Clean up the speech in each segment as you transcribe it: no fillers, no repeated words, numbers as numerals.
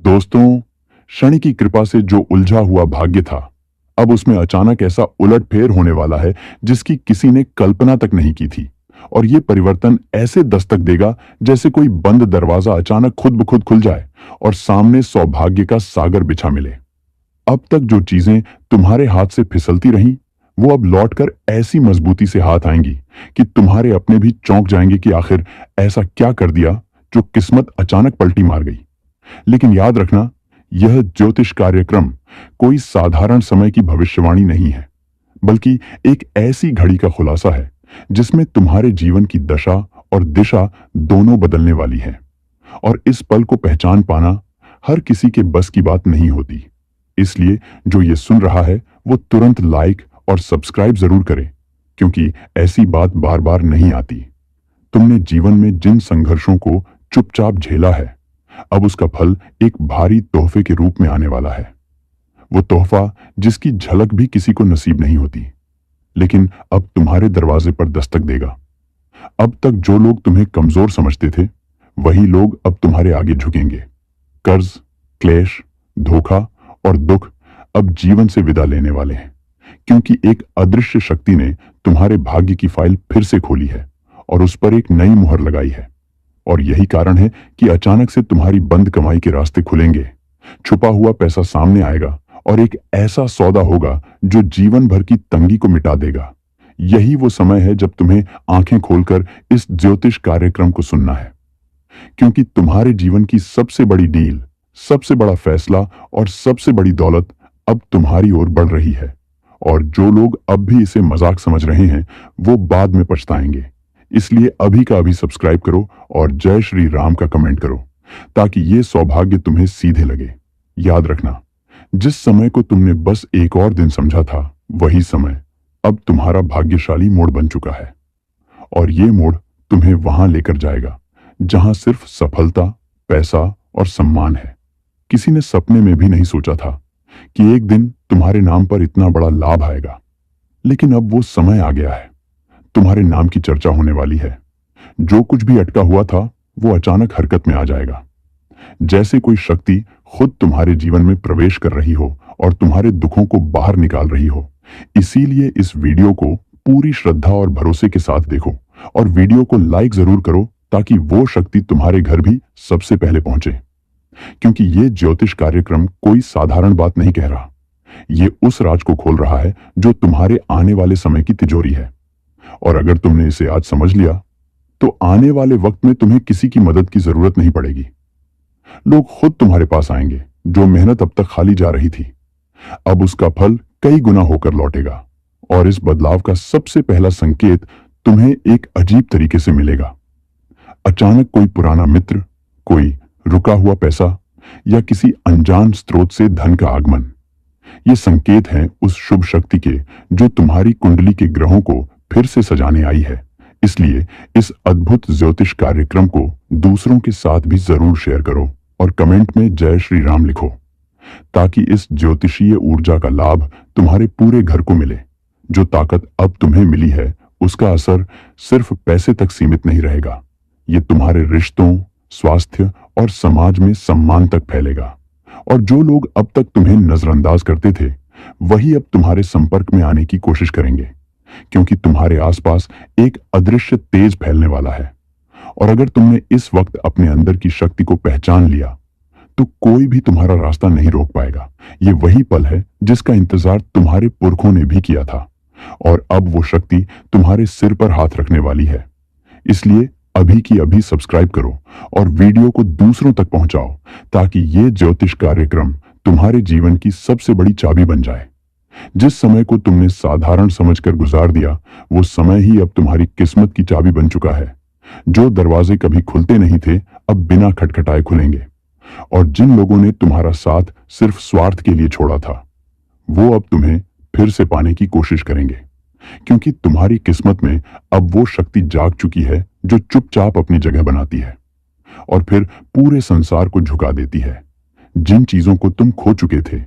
दोस्तों, शनि की कृपा से जो उलझा हुआ भाग्य था, अब उसमें अचानक ऐसा उलटफेर होने वाला है जिसकी किसी ने कल्पना तक नहीं की थी। और ये परिवर्तन ऐसे दस्तक देगा जैसे कोई बंद दरवाजा अचानक खुद ब खुद खुल जाए और सामने सौभाग्य का सागर बिछा मिले। अब तक जो चीजें तुम्हारे हाथ से फिसलती रहीं, वो अब लौटकर ऐसी मजबूती से हाथ आएंगी कि तुम्हारे अपने भी चौंक जाएंगे कि आखिर ऐसा क्या कर दिया जो किस्मत अचानक पलटी मार गई। लेकिन याद रखना, यह ज्योतिष कार्यक्रम कोई साधारण समय की भविष्यवाणी नहीं है, बल्कि एक ऐसी घड़ी का खुलासा है जिसमें तुम्हारे जीवन की दशा और दिशा दोनों बदलने वाली है। और इस पल को पहचान पाना हर किसी के बस की बात नहीं होती। इसलिए जो ये सुन रहा है वो तुरंत लाइक और सब्सक्राइब जरूर करे, क्योंकि ऐसी बात बार बार नहीं आती। तुमने जीवन में जिन संघर्षों को चुपचाप झेला है, अब उसका फल एक भारी तोहफे के रूप में आने वाला है। वो तोहफा जिसकी झलक भी किसी को नसीब नहीं होती, लेकिन अब तुम्हारे दरवाजे पर दस्तक देगा। अब तक जो लोग तुम्हें कमजोर समझते थे, वही लोग अब तुम्हारे आगे झुकेंगे। कर्ज, क्लेश, धोखा और दुख अब जीवन से विदा लेने वाले हैं, क्योंकि एक अदृश्य शक्ति ने तुम्हारे भाग्य की फाइल फिर से खोली है और उस पर एक नई मुहर लगाई है। और यही कारण है कि अचानक से तुम्हारी बंद कमाई के रास्ते खुलेंगे, छुपा हुआ पैसा सामने आएगा और एक ऐसा सौदा होगा जो जीवन भर की तंगी को मिटा देगा। यही वो समय है जब तुम्हें आंखें खोलकर इस ज्योतिष कार्यक्रम को सुनना है, क्योंकि तुम्हारे जीवन की सबसे बड़ी डील, सबसे बड़ा फैसला और सबसे बड़ी दौलत अब तुम्हारी ओर बढ़ रही है। और जो लोग अब भी इसे मजाक समझ रहे हैं, वो बाद में पछताएंगे। इसलिए अभी का अभी सब्सक्राइब करो और जय श्री राम का कमेंट करो, ताकि ये सौभाग्य तुम्हें सीधे लगे। याद रखना, जिस समय को तुमने बस एक और दिन समझा था, वही समय अब तुम्हारा भाग्यशाली मोड़ बन चुका है। और ये मोड़ तुम्हें वहां लेकर जाएगा जहां सिर्फ सफलता, पैसा और सम्मान है। किसी ने सपने में भी नहीं सोचा था कि एक दिन तुम्हारे नाम पर इतना बड़ा लाभ आएगा, लेकिन अब वो समय आ गया है। तुम्हारे नाम की चर्चा होने वाली है। जो कुछ भी अटका हुआ था, वो अचानक हरकत में आ जाएगा, जैसे कोई शक्ति खुद तुम्हारे जीवन में प्रवेश कर रही हो और तुम्हारे दुखों को बाहर निकाल रही हो। इसीलिए इस वीडियो को पूरी श्रद्धा और भरोसे के साथ देखो और वीडियो को लाइक जरूर करो, ताकि वो शक्ति तुम्हारे घर भी सबसे पहले पहुंचे। क्योंकि ये ज्योतिष कार्यक्रम कोई साधारण बात नहीं कह रहा, ये उस राज को खोल रहा है जो तुम्हारे आने वाले समय की तिजोरी है। और अगर तुमने इसे आज समझ लिया, तो आने वाले वक्त में तुम्हें किसी की मदद की जरूरत नहीं पड़ेगी। लोग खुद तुम्हारे पास आएंगे। जो मेहनत अब तक खाली जा रही थी, अब उसका फल कई गुना होकर लौटेगा। और इस बदलाव का सबसे पहला संकेत तुम्हें एक अजीब तरीके से मिलेगा। अचानक कोई पुराना मित्र, कोई रुका हुआ पैसा या किसी अनजान स्रोत से धन का आगमन। ये संकेत हैं उस शुभ शक्ति के जो तुम्हारी कुंडली के ग्रहों को फिर से सजाने आई है। इसलिए इस अद्भुत ज्योतिष कार्यक्रम को दूसरों के साथ भी जरूर शेयर करो और कमेंट में जय श्री राम लिखो, ताकि इस ज्योतिषीय ऊर्जा का लाभ तुम्हारे पूरे घर को मिले। जो ताकत अब तुम्हें मिली है, उसका असर सिर्फ पैसे तक सीमित नहीं रहेगा। ये तुम्हारे रिश्तों, स्वास्थ्य और समाज में सम्मान तक फैलेगा। और जो लोग अब तक तुम्हें नजरअंदाज करते थे, वही अब तुम्हारे संपर्क में आने की कोशिश करेंगे, क्योंकि तुम्हारे आसपास एक अदृश्य तेज फैलने वाला है। और अगर तुमने इस वक्त अपने अंदर की शक्ति को पहचान लिया, तो कोई भी तुम्हारा रास्ता नहीं रोक पाएगा। ये वही पल है जिसका इंतजार तुम्हारे पुरखों ने भी किया था, और अब वो शक्ति तुम्हारे सिर पर हाथ रखने वाली है। इसलिए अभी की अभी सब्सक्राइब करो और वीडियो को दूसरों तक पहुंचाओ, ताकि ये ज्योतिष कार्यक्रम तुम्हारे जीवन की सबसे बड़ी चाबी बन जाए। जिस समय को तुमने साधारण समझकर गुजार दिया, वो समय ही अब तुम्हारी किस्मत की चाबी बन चुका है। जो दरवाजे कभी खुलते नहीं थे, अब बिना खटखटाए खुलेंगे। और जिन लोगों ने तुम्हारा साथ सिर्फ स्वार्थ के लिए छोड़ा था, वो अब तुम्हें फिर से पाने की कोशिश करेंगे, क्योंकि तुम्हारी किस्मत में अब वो शक्ति जाग चुकी है जो चुपचाप अपनी जगह बनाती है और फिर पूरे संसार को झुका देती है। जिन चीजों को तुम खो चुके थे,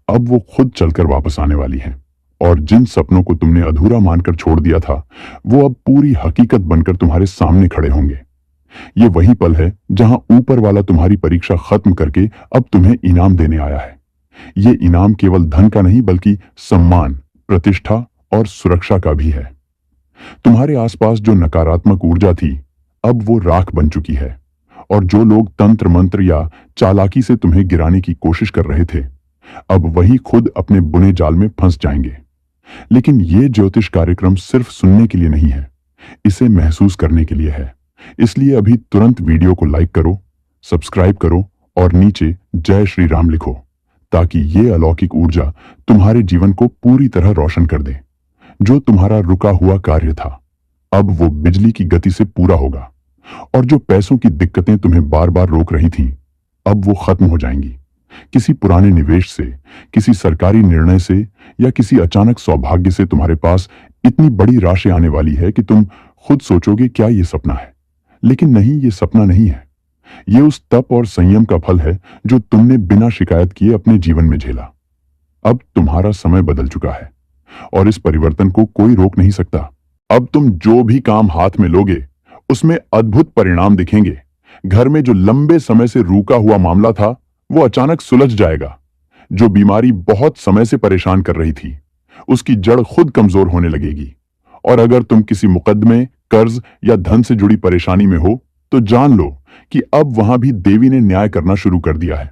अब वो खुद चलकर वापस आने वाली हैं। और जिन सपनों को तुमने अधूरा मानकर छोड़ दिया था, वो अब पूरी हकीकत बनकर तुम्हारे सामने खड़े होंगे। ये वही पल है जहां ऊपर वाला तुम्हारी परीक्षा खत्म करके अब तुम्हें इनाम देने आया है। ये इनाम केवल धन का नहीं बल्कि सम्मान, प्रतिष्ठा और सुरक्षा का भी है। तुम्हारे आसपास जो नकारात्मक ऊर्जा थी, अब वो राख बन चुकी है, और जो लोग तंत्र मंत्र या चालाकी से तुम्हें गिराने की कोशिश कर रहे थे, अब वही खुद अपने बुने जाल में फंस जाएंगे। लेकिन ये ज्योतिष कार्यक्रम सिर्फ सुनने के लिए नहीं है, इसे महसूस करने के लिए है। इसलिए अभी तुरंत वीडियो को लाइक करो, सब्सक्राइब करो और नीचे जय श्री राम लिखो, ताकि ये अलौकिक ऊर्जा तुम्हारे जीवन को पूरी तरह रोशन कर दे। जो तुम्हारा रुका हुआ कार्य था, अब वो बिजली की गति से पूरा होगा, और जो पैसों की दिक्कतें तुम्हें बार बार रोक रही थीं, अब वो खत्म हो जाएंगी। किसी पुराने निवेश से, किसी सरकारी निर्णय से या किसी अचानक सौभाग्य से तुम्हारे पास इतनी बड़ी राशि आने वाली है कि तुम खुद सोचोगे क्या ये सपना है। लेकिन नहीं, ये सपना नहीं है। ये उस तप और संयम का फल है जो तुमने बिना शिकायत किए अपने जीवन में झेला। अब तुम्हारा समय बदल चुका है और इस परिवर्तन को कोई रोक नहीं सकता। अब तुम जो भी काम हाथ में लोगे, उसमें अद्भुत परिणाम दिखेंगे। घर में जो लंबे समय से रुका हुआ मामला था, वो अचानक सुलझ जाएगा। जो बीमारी बहुत समय से परेशान कर रही थी, उसकी जड़ खुद कमजोर होने लगेगी। और अगर तुम किसी मुकदमे, कर्ज या धन से जुड़ी परेशानी में हो, तो जान लो कि अब वहां भी देवी ने न्याय करना शुरू कर दिया है।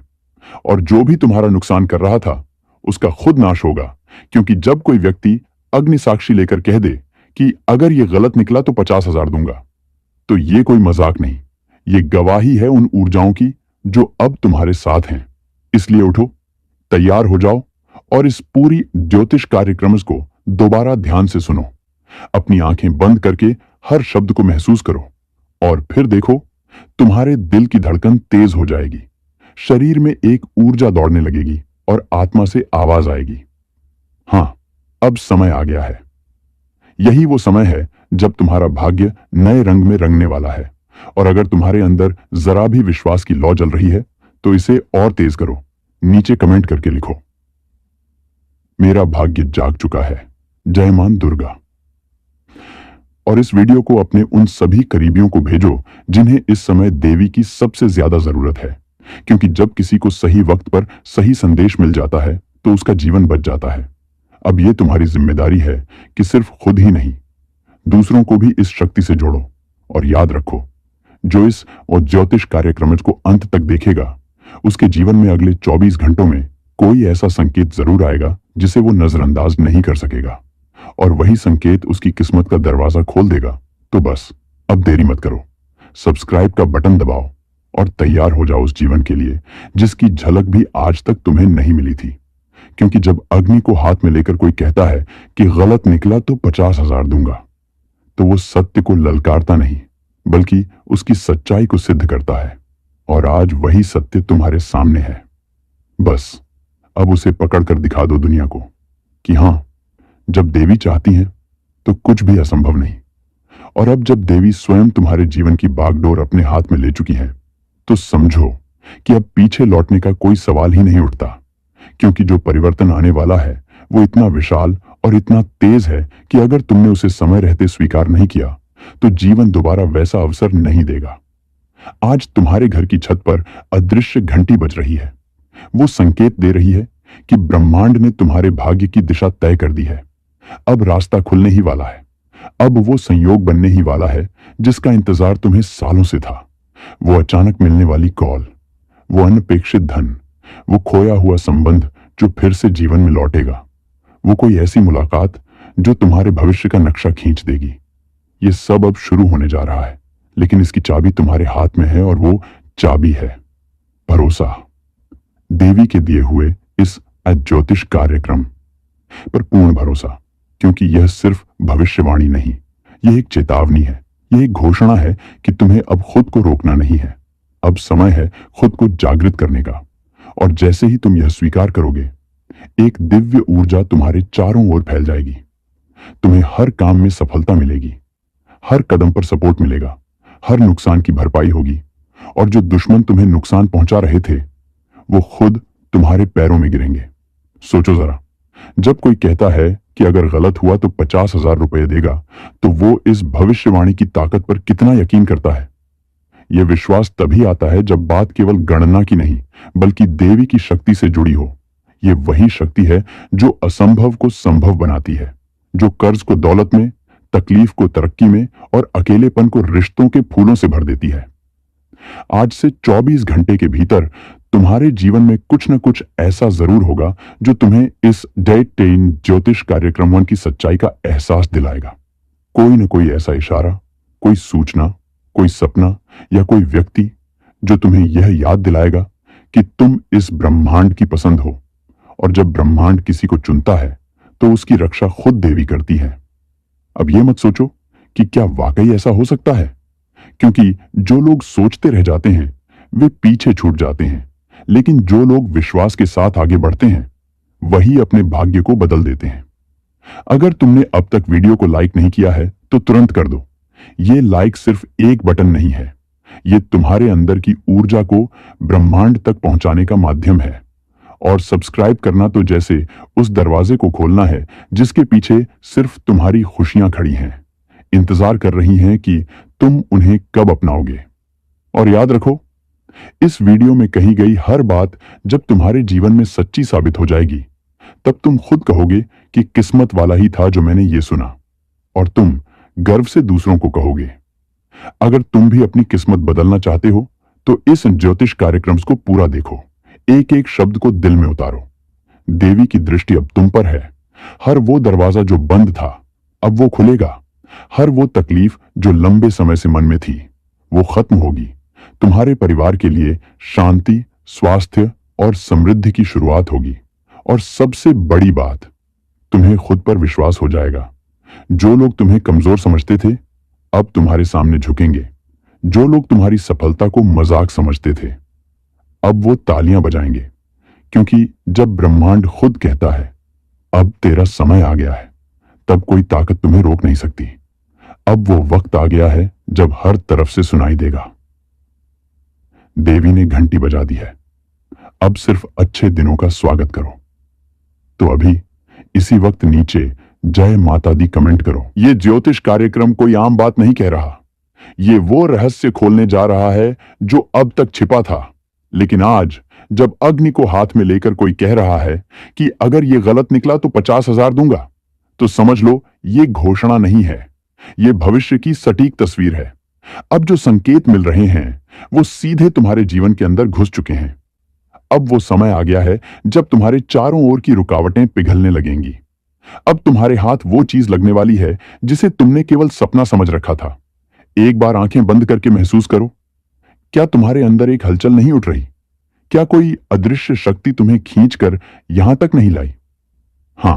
और जो भी तुम्हारा नुकसान कर रहा था, उसका खुद नाश होगा। क्योंकि जब कोई व्यक्ति अग्नि साक्षी लेकर कह दे कि अगर ये गलत निकला तो 50,000 दूंगा, तो ये कोई मजाक नहीं, ये गवाही है उन ऊर्जाओं की जो अब तुम्हारे साथ हैं। इसलिए उठो, तैयार हो जाओ और इस पूरी ज्योतिष कार्यक्रम को दोबारा ध्यान से सुनो। अपनी आंखें बंद करके हर शब्द को महसूस करो, और फिर देखो, तुम्हारे दिल की धड़कन तेज हो जाएगी, शरीर में एक ऊर्जा दौड़ने लगेगी और आत्मा से आवाज आएगी, हाँ, अब समय आ गया है। यही वो समय है जब तुम्हारा भाग्य नए रंग में रंगने वाला है। और अगर तुम्हारे अंदर जरा भी विश्वास की लौ जल रही है, तो इसे और तेज करो। नीचे कमेंट करके लिखो, मेरा भाग्य जाग चुका है, जय मां दुर्गा। और इस वीडियो को अपने उन सभी करीबियों को भेजो जिन्हें इस समय देवी की सबसे ज्यादा जरूरत है। क्योंकि जब किसी को सही वक्त पर सही संदेश मिल जाता है, तो उसका जीवन बच जाता है। अब यह तुम्हारी जिम्मेदारी है कि सिर्फ खुद ही नहीं, दूसरों को भी इस शक्ति से जोड़ो। और याद रखो, जो इस और ज्योतिष कार्यक्रम को अंत तक देखेगा, उसके जीवन में अगले 24 घंटों में कोई ऐसा संकेत जरूर आएगा जिसे वो नजरअंदाज नहीं कर सकेगा, और वही संकेत उसकी किस्मत का दरवाजा खोल देगा। तो बस अब देरी मत करो, सब्सक्राइब का बटन दबाओ और तैयार हो जाओ उस जीवन के लिए जिसकी झलक भी आज तक तुम्हें नहीं मिली थी। क्योंकि जब अग्नि को हाथ में लेकर कोई कहता है कि गलत निकला तो 50,000 दूंगा, तो वो सत्य को ललकारता नहीं, बल्कि उसकी सच्चाई को सिद्ध करता है। और आज वही सत्य तुम्हारे सामने है। बस अब उसे पकड़कर दिखा दो दुनिया को कि हां, जब देवी चाहती है तो कुछ भी असंभव नहीं। और अब जब देवी स्वयं तुम्हारे जीवन की बागडोर अपने हाथ में ले चुकी है, तो समझो कि अब पीछे लौटने का कोई सवाल ही नहीं उठता। क्योंकि जो परिवर्तन आने वाला है, वो इतना विशाल और इतना तेज है कि अगर तुमने उसे समय रहते स्वीकार नहीं किया, तो जीवन दोबारा वैसा अवसर नहीं देगा। आज तुम्हारे घर की छत पर अदृश्य घंटी बज रही है। वो संकेत दे रही है कि ब्रह्मांड ने तुम्हारे भाग्य की दिशा तय कर दी है। अब रास्ता खुलने ही वाला है। अब वो संयोग बनने ही वाला है जिसका इंतजार तुम्हें सालों से था। वो अचानक मिलने वाली कॉल, वो अनपेक्षित धन, वो खोया हुआ संबंध जो फिर से जीवन में लौटेगा, वो कोई ऐसी मुलाकात जो तुम्हारे भविष्य का नक्शा खींच देगी। ये सब अब शुरू होने जा रहा है, लेकिन इसकी चाबी तुम्हारे हाथ में है, और वो चाबी है भरोसा। देवी के दिए हुए इस ज्योतिष कार्यक्रम पर पूर्ण भरोसा, क्योंकि यह सिर्फ भविष्यवाणी नहीं, यह एक चेतावनी है। यह एक घोषणा है कि तुम्हें अब खुद को रोकना नहीं है। अब समय है खुद को जागृत करने का। और जैसे ही तुम यह स्वीकार करोगे, एक दिव्य ऊर्जा तुम्हारे चारों ओर फैल जाएगी। तुम्हें हर काम में सफलता मिलेगी, हर कदम पर सपोर्ट मिलेगा, हर नुकसान की भरपाई होगी, और जो दुश्मन तुम्हें नुकसान पहुंचा रहे थे, वो खुद तुम्हारे पैरों में गिरेंगे। सोचो जरा, जब कोई कहता है कि अगर गलत हुआ तो 50,000 रुपए देगा, तो वो इस भविष्यवाणी की ताकत पर कितना यकीन करता है। यह विश्वास तभी आता है जब बात केवल गणना की नहीं बल्कि देवी की शक्ति से जुड़ी हो। यह वही शक्ति है जो असंभव को संभव बनाती है, जो कर्ज को दौलत में, तकलीफ को तरक्की में और अकेलेपन को रिश्तों के फूलों से भर देती है। आज से 24 घंटे के भीतर तुम्हारे जीवन में कुछ न कुछ ऐसा जरूर होगा जो तुम्हें इस डे 10 ज्योतिष कार्यक्रम 1 की सच्चाई का एहसास दिलाएगा। कोई न कोई ऐसा इशारा, कोई सूचना, कोई सपना या कोई व्यक्ति जो तुम्हें यह याद दिलाएगा कि तुम इस ब्रह्मांड की पसंद हो। और जब ब्रह्मांड किसी को चुनता है तो उसकी रक्षा खुद देवी करती है। अब यह मत सोचो कि क्या वाकई ऐसा हो सकता है, क्योंकि जो लोग सोचते रह जाते हैं वे पीछे छूट जाते हैं, लेकिन जो लोग विश्वास के साथ आगे बढ़ते हैं वही अपने भाग्य को बदल देते हैं। अगर तुमने अब तक वीडियो को लाइक नहीं किया है तो तुरंत कर दो। यह लाइक सिर्फ एक बटन नहीं है, यह तुम्हारे अंदर की ऊर्जा को ब्रह्मांड तक पहुंचाने का माध्यम है। और सब्सक्राइब करना तो जैसे उस दरवाजे को खोलना है जिसके पीछे सिर्फ तुम्हारी खुशियां खड़ी हैं, इंतजार कर रही हैं कि तुम उन्हें कब अपनाओगे। और याद रखो, इस वीडियो में कही गई हर बात जब तुम्हारे जीवन में सच्ची साबित हो जाएगी तब तुम खुद कहोगे कि किस्मत वाला ही था जो मैंने ये सुना, और तुम गर्व से दूसरों को कहोगे। अगर तुम भी अपनी किस्मत बदलना चाहते हो तो इस ज्योतिष कार्यक्रम को पूरा देखो, एक एक शब्द को दिल में उतारो। देवी की दृष्टि अब तुम पर है। हर वो दरवाजा जो बंद था अब वो खुलेगा। हर वो तकलीफ जो लंबे समय से मन में थी वो खत्म होगी। तुम्हारे परिवार के लिए शांति, स्वास्थ्य और समृद्धि की शुरुआत होगी। और सबसे बड़ी बात, तुम्हें खुद पर विश्वास हो जाएगा। जो लोग तुम्हें कमजोर समझते थे अब तुम्हारे सामने झुकेंगे। जो लोग तुम्हारी सफलता को मजाक समझते थे अब वो तालियां बजाएंगे, क्योंकि जब ब्रह्मांड खुद कहता है अब तेरा समय आ गया है, तब कोई ताकत तुम्हें रोक नहीं सकती। अब वो वक्त आ गया है जब हर तरफ से सुनाई देगा। देवी ने घंटी बजा दी है, अब सिर्फ अच्छे दिनों का स्वागत करो। तो अभी इसी वक्त नीचे जय माता दी कमेंट करो। ये ज्योतिष कार्यक्रम कोई आम बात नहीं कह रहा, ये वो रहस्य खोलने जा रहा है जो अब तक छिपा था। लेकिन आज जब अग्नि को हाथ में लेकर कोई कह रहा है कि अगर ये गलत निकला तो 50,000 दूंगा, तो समझ लो ये घोषणा नहीं है, ये भविष्य की सटीक तस्वीर है। अब जो संकेत मिल रहे हैं वो सीधे तुम्हारे जीवन के अंदर घुस चुके हैं। अब वो समय आ गया है जब तुम्हारे चारों ओर की रुकावटें पिघलने लगेंगी। अब तुम्हारे हाथ वो चीज लगने वाली है जिसे तुमने केवल सपना समझ रखा था। एक बार आंखें बंद करके महसूस करो, क्या तुम्हारे अंदर एक हलचल नहीं उठ रही? क्या कोई अदृश्य शक्ति तुम्हें खींचकर यहां तक नहीं लाई? हां,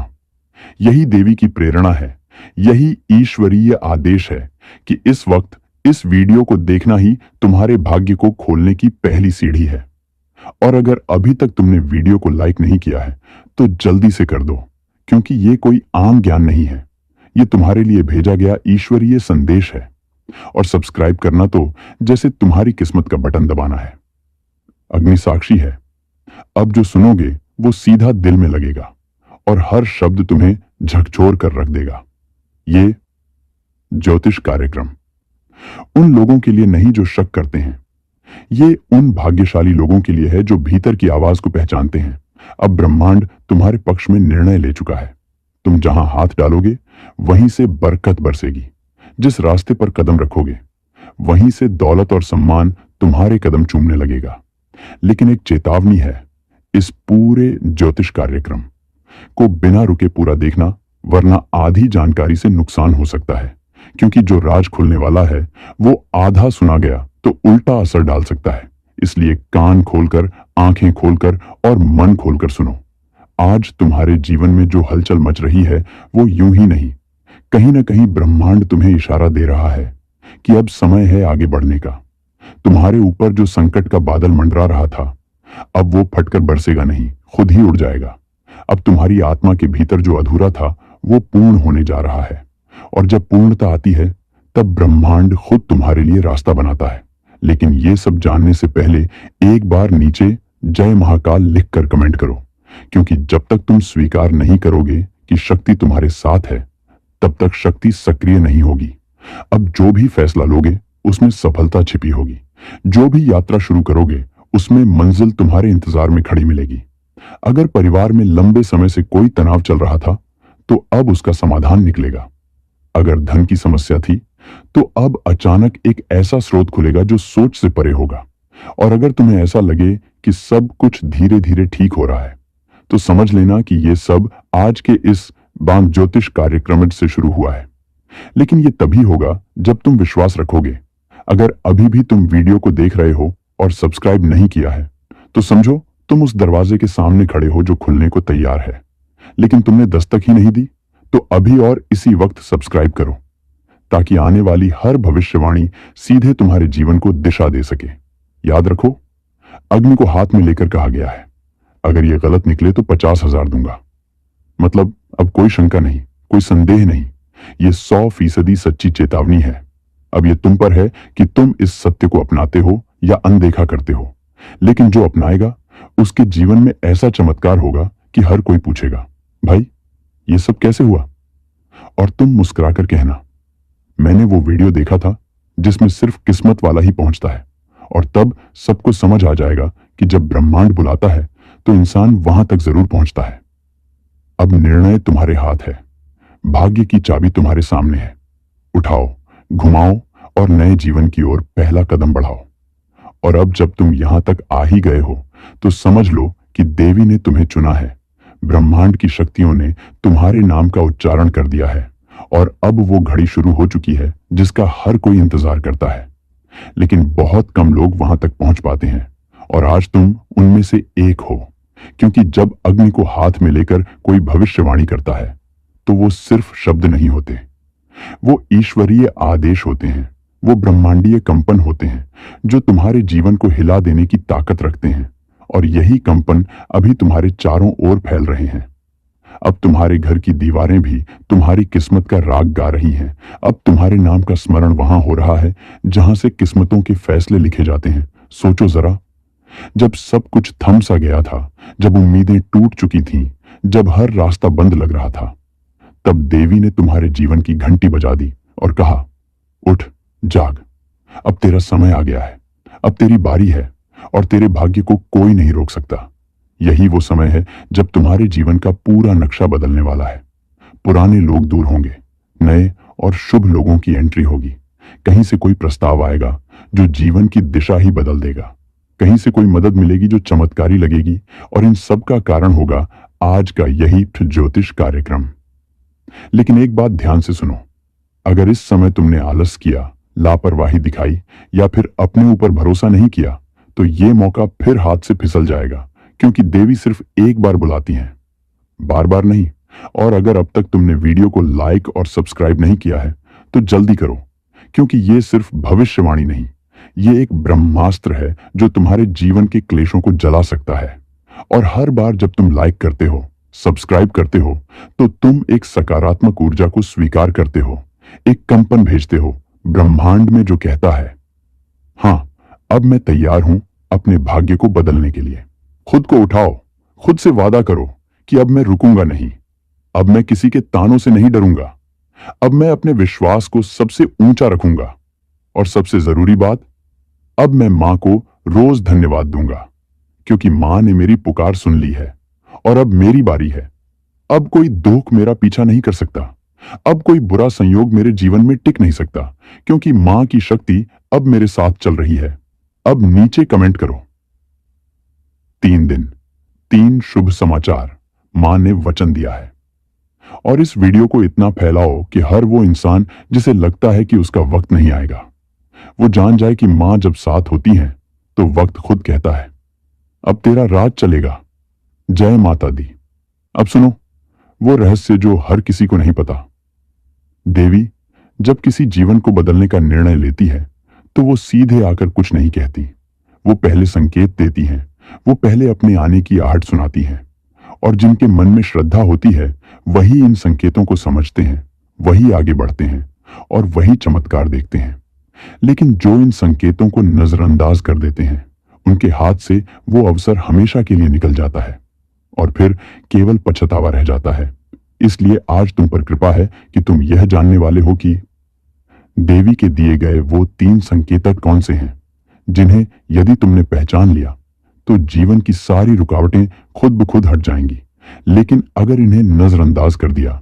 यही देवी की प्रेरणा है, यही ईश्वरीय आदेश है कि इस वक्त इस वीडियो को देखना ही तुम्हारे भाग्य को खोलने की पहली सीढ़ी है। और अगर अभी तक तुमने वीडियो को लाइक नहीं किया है तो जल्दी से कर दो, क्योंकि ये कोई आम ज्ञान नहीं है, ये तुम्हारे लिए भेजा गया ईश्वरीय संदेश है। और सब्सक्राइब करना तो जैसे तुम्हारी किस्मत का बटन दबाना है। अग्नि साक्षी है, अब जो सुनोगे वो सीधा दिल में लगेगा और हर शब्द तुम्हें झकझोर कर रख देगा। ये ज्योतिष कार्यक्रम उन लोगों के लिए नहीं जो शक करते हैं, ये उन भाग्यशाली लोगों के लिए है जो भीतर की आवाज को पहचानते हैं। अब ब्रह्मांड तुम्हारे पक्ष में निर्णय ले चुका है। तुम जहां हाथ डालोगे वहीं से बरकत बरसेगी। जिस रास्ते पर कदम रखोगे वहीं से दौलत और सम्मान तुम्हारे कदम चूमने लगेगा। लेकिन एक चेतावनी है, इस पूरे ज्योतिष कार्यक्रम को बिना रुके पूरा देखना, वरना आधी जानकारी से नुकसान हो सकता है। क्योंकि जो राज खुलने वाला है वो आधा सुना गया तो उल्टा असर डाल सकता है। इसलिए कान खोलकर, आंखें खोलकर और मन खोलकर सुनो। आज तुम्हारे जीवन में जो हलचल मच रही है वो यूं ही नहीं, कहीं ना कहीं ब्रह्मांड तुम्हें इशारा दे रहा है कि अब समय है आगे बढ़ने का। तुम्हारे ऊपर जो संकट का बादल मंडरा रहा था अब वो फटकर बरसेगा नहीं, खुद ही उड़ जाएगा। अब तुम्हारी आत्मा के भीतर जो अधूरा था वो पूर्ण होने जा रहा है। और जब पूर्णता आती है तब ब्रह्मांड खुद तुम्हारे लिए रास्ता बनाता है। लेकिन ये सब जानने से पहले एक बार नीचे जय महाकाल लिखकर कमेंट करो, क्योंकि जब तक तुम स्वीकार नहीं करोगे कि शक्ति तुम्हारे साथ है तब तक शक्ति सक्रिय नहीं होगी। अब जो भी फैसला लोगे उसमें सफलता छिपी होगी, जो भी यात्रा शुरू करोगे उसमें मंजिल तुम्हारे इंतजार में खड़ी मिलेगी। अगर परिवार में लंबे समय से कोई तनाव चल रहा था तो अब उसका समाधान निकलेगा। अगर धन की समस्या थी तो अब अचानक एक ऐसा स्रोत खुलेगा जो सोच से परे होगा। और अगर तुम्हें ऐसा लगे कि सब कुछ धीरे धीरे ठीक हो रहा है तो समझ लेना कि यह सब आज के इस बांग ज्योतिष कार्यक्रम से शुरू हुआ है। लेकिन यह तभी होगा जब तुम विश्वास रखोगे। अगर अभी भी तुम वीडियो को देख रहे हो और सब्सक्राइब नहीं किया है तो समझो तुम उस दरवाजे के सामने खड़े हो जो खुलने को तैयार है, लेकिन तुमने दस्तक ही नहीं दी। तो अभी और इसी वक्त सब्सक्राइब करो ताकि आने वाली हर भविष्यवाणी सीधे तुम्हारे जीवन को दिशा दे सके। याद रखो, अग्नि को हाथ में लेकर कहा गया है, अगर यह गलत निकले तो 50,000 दूंगा। मतलब अब कोई शंका नहीं, कोई संदेह नहीं, यह 100% सच्ची चेतावनी है। अब यह तुम पर है कि तुम इस सत्य को अपनाते हो या अनदेखा करते हो। लेकिन जो अपनाएगा उसके जीवन में ऐसा चमत्कार होगा कि हर कोई पूछेगा, भाई ये सब कैसे हुआ? और तुम मुस्कुराकर कहना, मैंने वो वीडियो देखा था जिसमें सिर्फ किस्मत वाला ही पहुंचता है। और तब सबको समझ आ जाएगा कि जब ब्रह्मांड बुलाता है तो इंसान वहां तक जरूर पहुंचता है। अब निर्णय तुम्हारे हाथ है, भाग्य की चाबी तुम्हारे सामने है। उठाओ, घुमाओ और नए जीवन की ओर पहला कदम बढ़ाओ। और अब जब तुम यहां तक आ ही गए हो तो समझ लो कि देवी ने तुम्हें चुना है। ब्रह्मांड की शक्तियों ने तुम्हारे नाम का उच्चारण कर दिया है और अब वो घड़ी शुरू हो चुकी है जिसका हर कोई इंतजार करता है। लेकिन बहुत कम लोग वहां तक पहुंच पाते हैं और आज तुम उनमें से एक हो। क्योंकि जब अग्नि को हाथ में लेकर कोई भविष्यवाणी करता है तो वो सिर्फ शब्द नहीं होते, वो ईश्वरीय आदेश होते हैं, वो ब्रह्मांडीय कंपन होते हैं जो तुम्हारे जीवन को हिला देने की ताकत रखते हैं। और यही कंपन अभी तुम्हारे चारों ओर फैल रहे हैं। अब तुम्हारे घर की दीवारें भी तुम्हारी किस्मत का राग गा रही हैं। अब तुम्हारे नाम का स्मरण वहां हो रहा है जहां से किस्मतों के फैसले लिखे जाते हैं। सोचो जरा, जब सब कुछ थम सा गया था, जब उम्मीदें टूट चुकी थीं, जब हर रास्ता बंद लग रहा था, तब देवी ने तुम्हारे जीवन की घंटी बजा दी और कहा, उठ, जाग, अब तेरा समय आ गया है, अब तेरी बारी है और तेरे भाग्य को कोई नहीं रोक सकता। यही वो समय है जब तुम्हारे जीवन का पूरा नक्शा बदलने वाला है। पुराने लोग दूर होंगे, नए और शुभ लोगों की एंट्री होगी। कहीं से कोई प्रस्ताव आएगा जो जीवन की दिशा ही बदल देगा। कहीं से कोई मदद मिलेगी जो चमत्कारी लगेगी। और इन सब का कारण होगा आज का यही ज्योतिष कार्यक्रम। लेकिन एक बात ध्यान से सुनो, अगर इस समय तुमने आलस किया, लापरवाही दिखाई या फिर अपने ऊपर भरोसा नहीं किया तो ये मौका फिर हाथ से फिसल जाएगा। क्योंकि देवी सिर्फ एक बार बुलाती हैं, बार बार नहीं। और अगर अब तक तुमने वीडियो को लाइक और सब्सक्राइब नहीं किया है तो जल्दी करो, क्योंकि ये सिर्फ भविष्यवाणी नहीं, ये एक ब्रह्मास्त्र है जो तुम्हारे जीवन के क्लेशों को जला सकता है। और हर बार जब तुम लाइक करते हो, सब्सक्राइब करते हो तो तुम एक सकारात्मक ऊर्जा को स्वीकार करते हो, एक कंपन भेजते हो ब्रह्मांड में जो कहता है, हां, अब मैं तैयार हूं अपने भाग्य को बदलने के लिए। खुद को उठाओ, खुद से वादा करो कि अब मैं रुकूंगा नहीं, अब मैं किसी के तानों से नहीं डरूंगा, अब मैं अपने विश्वास को सबसे ऊंचा रखूंगा। और सबसे जरूरी बात, अब मैं मां को रोज धन्यवाद दूंगा, क्योंकि मां ने मेरी पुकार सुन ली है और अब मेरी बारी है। अब कोई दुख मेरा पीछा नहीं कर सकता, अब कोई बुरा संयोग मेरे जीवन में टिक नहीं सकता, क्योंकि मां की शक्ति अब मेरे साथ चल रही है। अब नीचे कमेंट करो, 3 दिन, 3 शुभ समाचार मां ने वचन दिया है। और इस वीडियो को इतना फैलाओ कि हर वो इंसान जिसे लगता है कि उसका वक्त नहीं आएगा, वो जान जाए कि मां जब साथ होती है तो वक्त खुद कहता है, अब तेरा राज चलेगा। जय माता दी। अब सुनो वो रहस्य जो हर किसी को नहीं पता। देवी जब किसी जीवन को बदलने का निर्णय लेती है तो वो सीधे आकर कुछ नहीं कहती, वो पहले संकेत देती हैं, वो पहले अपने आने की आहट सुनाती हैं। और जिनके मन में श्रद्धा होती है वही इन संकेतों को समझते हैं, वही आगे बढ़ते हैं और वही चमत्कार देखते हैं। लेकिन जो इन संकेतों को नजरअंदाज कर देते हैं, उनके हाथ से वो अवसर हमेशा के लिए निकल जाता है और फिर केवल पछतावा रह जाता है। इसलिए आज तुम पर कृपा है कि तुम यह जानने वाले हो कि देवी के दिए गए वो 3 संकेतक कौन से हैं जिन्हें यदि तुमने पहचान लिया तो जीवन की सारी रुकावटें खुद ब खुद हट जाएंगी। लेकिन अगर इन्हें नजरअंदाज कर दिया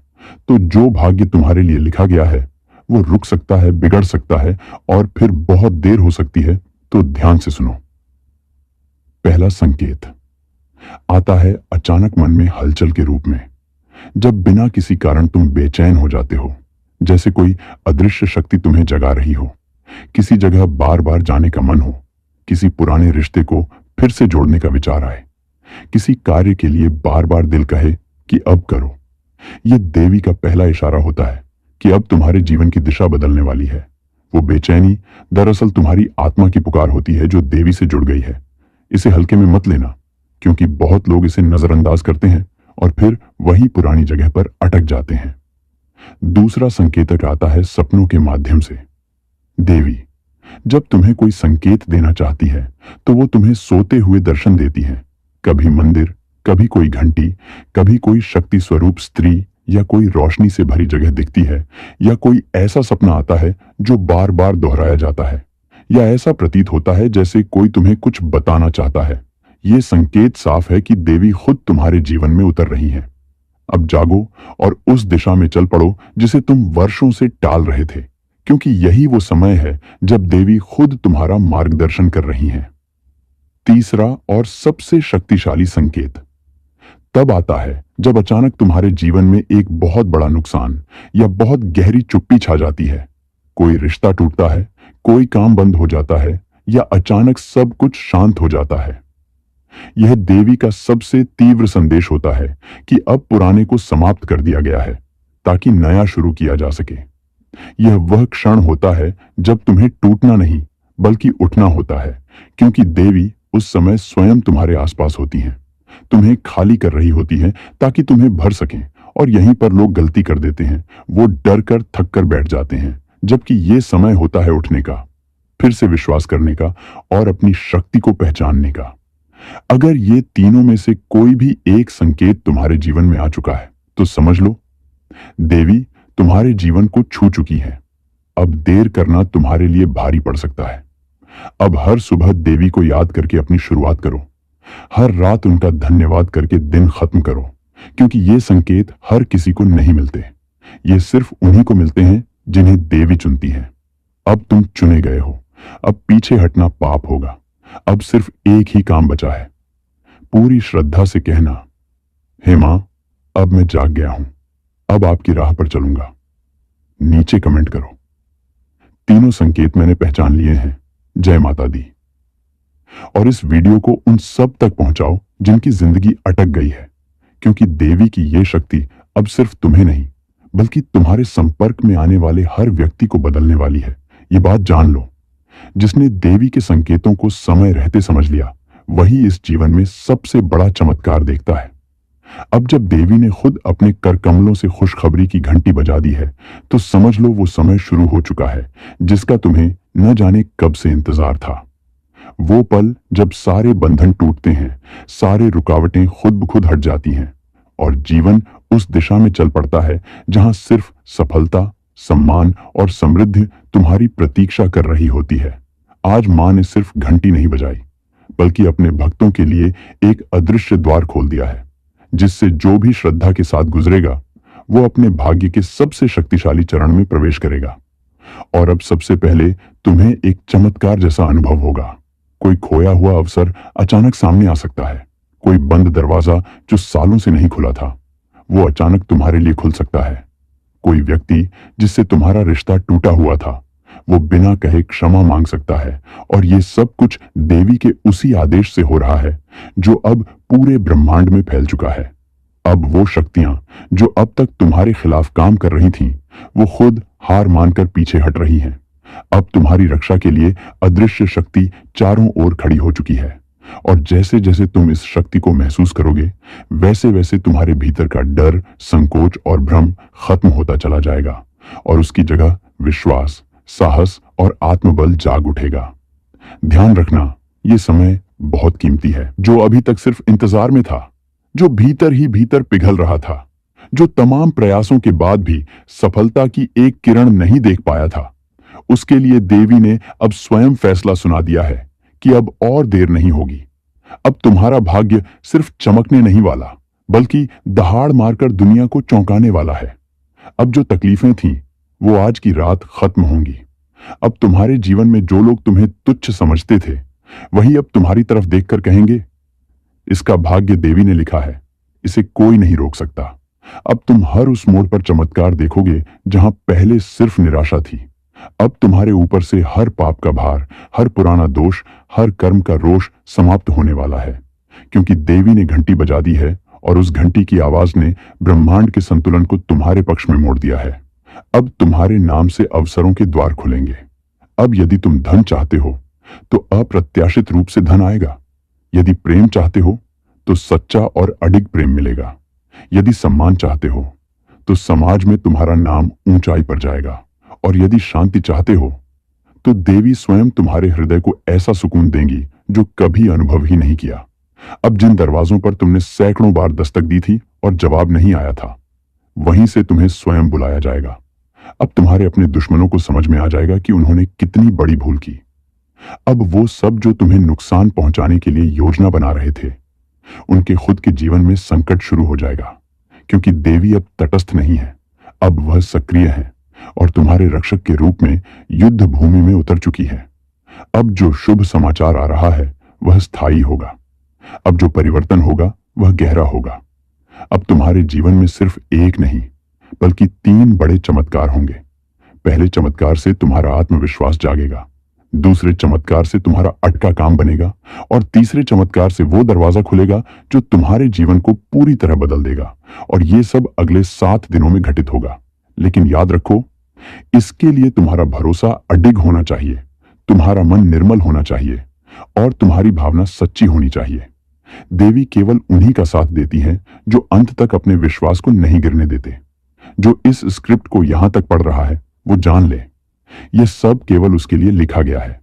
तो जो भाग्य तुम्हारे लिए लिखा गया है वो रुक सकता है, बिगड़ सकता है और फिर बहुत देर हो सकती है। तो ध्यान से सुनो। पहला संकेत आता है अचानक मन में हलचल के रूप में। जब बिना किसी कारण तुम बेचैन हो जाते हो, जैसे कोई अदृश्य शक्ति तुम्हें जगा रही हो, किसी जगह बार बार जाने का मन हो, किसी पुराने रिश्ते को फिर से जोड़ने का विचार आए, किसी कार्य के लिए बार बार दिल कहे कि अब करो। यह देवी का पहला इशारा होता है कि अब तुम्हारे जीवन की दिशा बदलने वाली है। वो बेचैनी दरअसल तुम्हारी आत्मा की पुकार होती है जो देवी से जुड़ गई है। इसे हल्के में मत लेना, क्योंकि बहुत लोग इसे नजरअंदाज करते हैं और फिर वही पुरानी जगह पर अटक जाते हैं। दूसरा संकेतक आता है सपनों के माध्यम से। देवी जब तुम्हें कोई संकेत देना चाहती है तो वो तुम्हें सोते हुए दर्शन देती है। कभी मंदिर, कभी कोई घंटी, कभी कोई शक्ति स्वरूप स्त्री या कोई रोशनी से भरी जगह दिखती है, या कोई ऐसा सपना आता है जो बार बार दोहराया जाता है, या ऐसा प्रतीत होता है जैसे कोई तुम्हें कुछ बताना चाहता है। ये संकेत साफ है कि देवी खुद तुम्हारे जीवन में उतर रही है। अब जागो और उस दिशा में चल पड़ो जिसे तुम वर्षों से टाल रहे थे, क्योंकि यही वो समय है जब देवी खुद तुम्हारा मार्गदर्शन कर रही हैं। तीसरा और सबसे शक्तिशाली संकेत तब आता है जब अचानक तुम्हारे जीवन में एक बहुत बड़ा नुकसान या बहुत गहरी चुप्पी छा जाती है। कोई रिश्ता टूटता है, कोई काम बंद हो जाता है, या अचानक सब कुछ शांत हो जाता है। यह देवी का सबसे तीव्र संदेश होता है कि अब पुराने को समाप्त कर दिया गया है ताकि नया शुरू किया जा सके। यह वह क्षण होता है जब तुम्हें टूटना नहीं बल्कि उठना होता है, क्योंकि देवी उस समय स्वयं तुम्हारे आसपास होती हैं, तुम्हें खाली कर रही होती हैं ताकि तुम्हें भर सकें। और यहीं पर लोग गलती कर देते हैं, वो डर कर थक कर बैठ जाते हैं, जबकि ये समय होता है उठने का, फिर से विश्वास करने का और अपनी शक्ति को पहचानने का। अगर ये तीनों में से कोई भी एक संकेत तुम्हारे जीवन में आ चुका है तो समझ लो देवी तुम्हारे जीवन को छू चुकी है। अब देर करना तुम्हारे लिए भारी पड़ सकता है। अब हर सुबह देवी को याद करके अपनी शुरुआत करो। हर रात उनका धन्यवाद करके दिन खत्म करो, क्योंकि ये संकेत हर किसी को नहीं मिलते। ये सिर्फ उन्हीं को मिलते हैं जिन्हें देवी चुनती है। अब तुम चुने गए हो। अब पीछे हटना पाप होगा। अब सिर्फ एक ही काम बचा है। पूरी श्रद्धा से कहना, हे मां, अब मैं जाग गया हूं, अब आपकी राह पर चलूंगा। नीचे कमेंट करो, तीनों संकेत मैंने पहचान लिए हैं, जय माता दी। और इस वीडियो को उन सब तक पहुंचाओ जिनकी जिंदगी अटक गई है, क्योंकि देवी की यह शक्ति अब सिर्फ तुम्हें नहीं बल्कि तुम्हारे संपर्क में आने वाले हर व्यक्ति को बदलने वाली है। ये बात जान लो, जिसने देवी के संकेतों को समय रहते समझ लिया वही इस जीवन में सबसे बड़ा चमत्कार देखता है। अब जब देवी ने खुद अपने कर कमलों से खुशखबरी की घंटी बजा दी है तो समझ लो वो समय शुरू हो चुका है जिसका तुम्हें न जाने कब से इंतजार था। वो पल जब सारे बंधन टूटते हैं, सारे रुकावटें खुद ब खुद हट जाती हैं और जीवन उस दिशा में चल पड़ता है जहां सिर्फ सफलता, सम्मान और समृद्धि तुम्हारी प्रतीक्षा कर रही होती है। आज मां ने सिर्फ घंटी नहीं बजाई बल्कि अपने भक्तों के लिए एक अदृश्य द्वार खोल दिया है, जिससे जो भी श्रद्धा के साथ गुजरेगा वो अपने भाग्य के सबसे शक्तिशाली चरण में प्रवेश करेगा। और अब सबसे पहले तुम्हें एक चमत्कार जैसा अनुभव होगा। कोई खोया हुआ अवसर अचानक सामने आ सकता है। कोई बंद दरवाजा जो सालों से नहीं खुला था वो अचानक तुम्हारे लिए खुल सकता है। कोई व्यक्ति जिससे तुम्हारा रिश्ता टूटा हुआ था वो बिना कहे क्षमा मांग सकता है। और ये सब कुछ देवी के उसी आदेश से हो रहा है जो अब पूरे ब्रह्मांड में फैल चुका है। अब वो शक्तियां जो अब तक तुम्हारे खिलाफ काम कर रही थीं, वो खुद हार मानकर पीछे हट रही हैं। अब तुम्हारी रक्षा के लिए अदृश्य शक्ति चारों ओर खड़ी हो चुकी है। और जैसे जैसे तुम इस शक्ति को महसूस करोगे वैसे वैसे तुम्हारे भीतर का डर, संकोच और भ्रम खत्म होता चला जाएगा और उसकी जगह विश्वास, साहस और आत्मबल जाग उठेगा। ध्यान रखना, ये समय बहुत कीमती है। जो अभी तक सिर्फ इंतजार में था, जो भीतर ही भीतर पिघल रहा था, जो तमाम प्रयासों के बाद भी सफलता की एक किरण नहीं देख पाया था, उसके लिए देवी ने अब स्वयं फैसला सुना दिया है कि अब और देर नहीं होगी। अब तुम्हारा भाग्य सिर्फ चमकने नहीं वाला, बल्कि दहाड़ मारकर दुनिया को चौंकाने वाला है। अब जो तकलीफें थीं, वो आज की रात खत्म होंगी। अब तुम्हारे जीवन में जो लोग तुम्हें तुच्छ समझते थे, वही अब तुम्हारी तरफ देखकर कहेंगे, इसका भाग्य देवी ने लिखा है, इसे कोई नहीं रोक सकता। अब तुम हर उस मोड़ पर चमत्कार देखोगे जहां पहले सिर्फ निराशा थी। अब तुम्हारे ऊपर से हर पाप का भार, हर पुराना दोष, हर कर्म का रोष समाप्त होने वाला है, क्योंकि देवी ने घंटी बजा दी है और उस घंटी की आवाज ने ब्रह्मांड के संतुलन को तुम्हारे पक्ष में मोड़ दिया है। अब तुम्हारे नाम से अवसरों के द्वार खुलेंगे। अब यदि तुम धन चाहते हो तो अप्रत्याशित रूप से धन आएगा। यदि प्रेम चाहते हो तो सच्चा और अडिग प्रेम मिलेगा। यदि सम्मान चाहते हो तो समाज में तुम्हारा नाम ऊंचाई पर जाएगा। और यदि शांति चाहते हो तो देवी स्वयं तुम्हारे हृदय को ऐसा सुकून देंगी जो कभी अनुभव ही नहीं किया। अब जिन दरवाजों पर तुमने सैकड़ों बार दस्तक दी थी और जवाब नहीं आया था, वहीं से तुम्हें स्वयं बुलाया जाएगा। अब तुम्हारे अपने दुश्मनों को समझ में आ जाएगा कि उन्होंने कितनी बड़ी भूल की। अब वो सब जो तुम्हें नुकसान पहुंचाने के लिए योजना बना रहे थे, उनके खुद के जीवन में संकट शुरू हो जाएगा, क्योंकि देवी अब तटस्थ नहीं है, अब वह सक्रिय है और तुम्हारे रक्षक के रूप में युद्ध भूमि में उतर चुकी है। अब जो शुभ समाचार आ रहा है वह स्थायी होगा। अब जो परिवर्तन होगा वह गहरा होगा। अब तुम्हारे जीवन में सिर्फ एक नहीं बल्कि 3 बड़े चमत्कार होंगे। पहले चमत्कार से तुम्हारा आत्मविश्वास जागेगा, दूसरे चमत्कार से तुम्हारा अटका काम बनेगा और तीसरे चमत्कार से वो दरवाजा खुलेगा जो तुम्हारे जीवन को पूरी तरह बदल देगा। और ये सब अगले 7 दिनों में घटित होगा। लेकिन याद रखो, इसके लिए तुम्हारा भरोसा अडिग होना चाहिए, तुम्हारा मन निर्मल होना चाहिए और तुम्हारी भावना सच्ची होनी चाहिए। देवी केवल उन्हीं का साथ देती हैं जो अंत तक अपने विश्वास को नहीं गिरने देते। जो इस स्क्रिप्ट को यहां तक पढ़ रहा है वो जान ले, यह सब केवल उसके लिए लिखा गया है।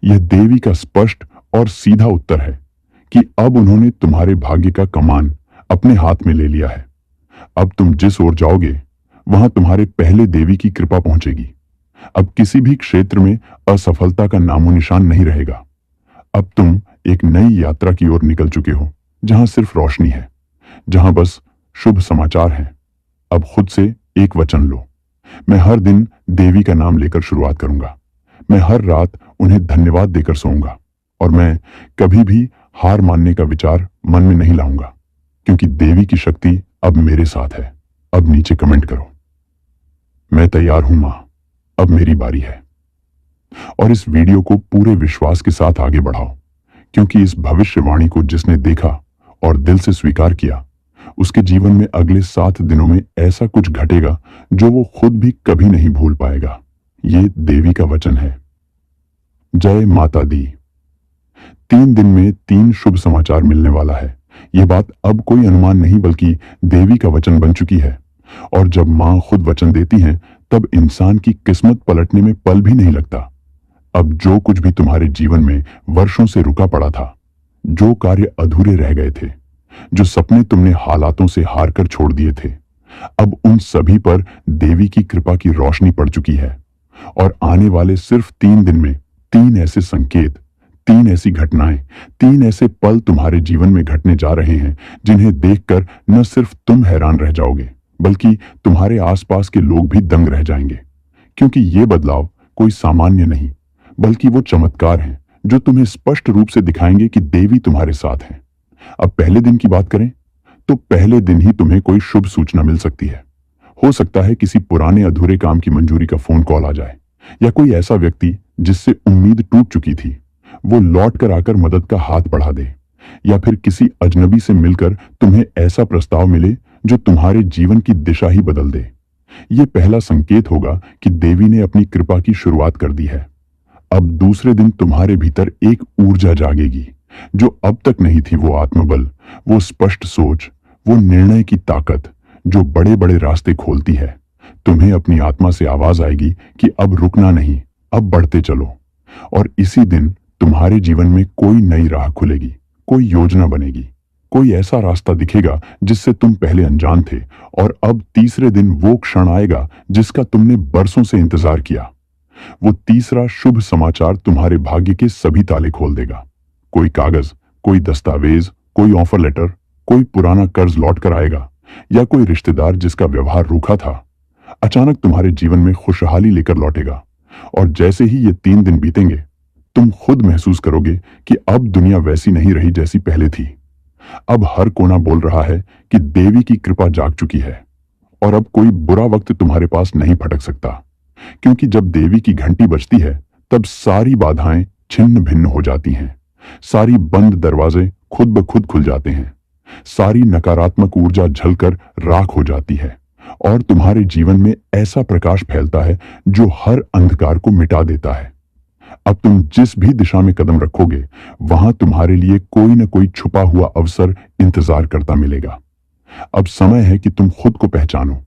यह देवी का स्पष्ट और सीधा उत्तर है कि अब उन्होंने तुम्हारे भाग्य का कमान अपने हाथ में ले लिया है। अब तुम जिस ओर जाओगे वहां तुम्हारे पहले देवी की कृपा पहुंचेगी। अब किसी भी क्षेत्र में असफलता का नामो निशान नहीं रहेगा। अब तुम एक नई यात्रा की ओर निकल चुके हो, जहां सिर्फ रोशनी है, जहां बस शुभ समाचार हैं। अब खुद से एक वचन लो, मैं हर दिन देवी का नाम लेकर शुरुआत करूंगा। मैं हर रात उन्हें धन्यवाद देकर सोऊंगा और मैं कभी भी हार मानने का विचार मन में नहीं लाऊंगा, क्योंकि देवी की शक्ति अब मेरे साथ है। अब नीचे कमेंट करो, मैं तैयार हूं मां, अब मेरी बारी है। और इस वीडियो को पूरे विश्वास के साथ आगे बढ़ाओ, क्योंकि इस भविष्यवाणी को जिसने देखा और दिल से स्वीकार किया, उसके जीवन में अगले 7 दिनों में ऐसा कुछ घटेगा जो वो खुद भी कभी नहीं भूल पाएगा। ये देवी का वचन है। जय माता दी। 3 दिन में 3 शुभ समाचार मिलने वाला है। यह बात अब कोई अनुमान नहीं बल्कि देवी का वचन बन चुकी है। और जब मां खुद वचन देती हैं, तब इंसान की किस्मत पलटने में पल भी नहीं लगता। अब जो कुछ भी तुम्हारे जीवन में वर्षों से रुका पड़ा था, जो कार्य अधूरे रह गए थे, जो सपने तुमने हालातों से हार कर छोड़ दिए थे, अब उन सभी पर देवी की कृपा की रोशनी पड़ चुकी है। और आने वाले सिर्फ 3 दिन में 3 ऐसे संकेत, 3 ऐसी घटनाएं, 3 ऐसे पल तुम्हारे जीवन में घटने जा रहे हैं जिन्हें देखकर न सिर्फ तुम हैरान रह जाओगे, बल्कि तुम्हारे आसपास के लोग भी दंग रह जाएंगे। क्योंकि ये बदलाव कोई सामान्य नहीं, बल्कि वो चमत्कार हैं जो तुम्हें स्पष्ट रूप से दिखाएंगे कि देवी तुम्हारे साथ है। अब पहले दिन की बात करें तो पहले दिन ही तुम्हें कोई शुभ सूचना मिल सकती है। हो सकता है किसी पुराने अधूरे काम की मंजूरी का फोन कॉल आ जाए, या कोई ऐसा व्यक्ति जिससे उम्मीद टूट चुकी थी वो लौट कर आकर मदद का हाथ बढ़ा दे, या फिर किसी अजनबी से मिलकर तुम्हें ऐसा प्रस्ताव मिले जो तुम्हारे जीवन की दिशा ही बदल दे। यह पहला संकेत होगा कि देवी ने अपनी कृपा की शुरुआत कर दी है। अब दूसरे दिन तुम्हारे भीतर एक ऊर्जा जागेगी जो अब तक नहीं थी। वो आत्मबल, वो स्पष्ट सोच, वो निर्णय की ताकत जो बड़े बड़े रास्ते खोलती है। तुम्हें अपनी आत्मा से आवाज आएगी कि अब रुकना नहीं, अब बढ़ते चलो। और इसी दिन तुम्हारे जीवन में कोई नई राह खुलेगी, कोई योजना बनेगी, कोई ऐसा रास्ता दिखेगा जिससे तुम पहले अनजान थे। और अब तीसरे दिन वो क्षण आएगा जिसका तुमने बरसों से इंतजार किया। वो तीसरा शुभ समाचार तुम्हारे भाग्य के सभी ताले खोल देगा। कोई कागज, कोई दस्तावेज, कोई ऑफर लेटर, कोई पुराना कर्ज लौट कर आएगा, या कोई रिश्तेदार जिसका व्यवहार रूखा था अचानक तुम्हारे जीवन में खुशहाली लेकर लौटेगा। और जैसे ही ये 3 दिन बीतेंगे, तुम खुद महसूस करोगे कि अब दुनिया वैसी नहीं रही जैसी पहले थी। अब हर कोना बोल रहा है कि देवी की कृपा जाग चुकी है, और अब कोई बुरा वक्त तुम्हारे पास नहीं फटक सकता, क्योंकि जब देवी की घंटी बजती है तब सारी बाधाएं छिन्न भिन्न हो जाती हैं, सारी बंद दरवाजे खुद ब खुद खुल जाते हैं, सारी नकारात्मक ऊर्जा झलकर राख हो जाती है, और तुम्हारे जीवन में ऐसा प्रकाश फैलता है जो हर अंधकार को मिटा देता है। अब तुम जिस भी दिशा में कदम रखोगे, वहां तुम्हारे लिए कोई न कोई छुपा हुआ अवसर इंतजार करता मिलेगा। अब समय है कि तुम खुद को पहचानो,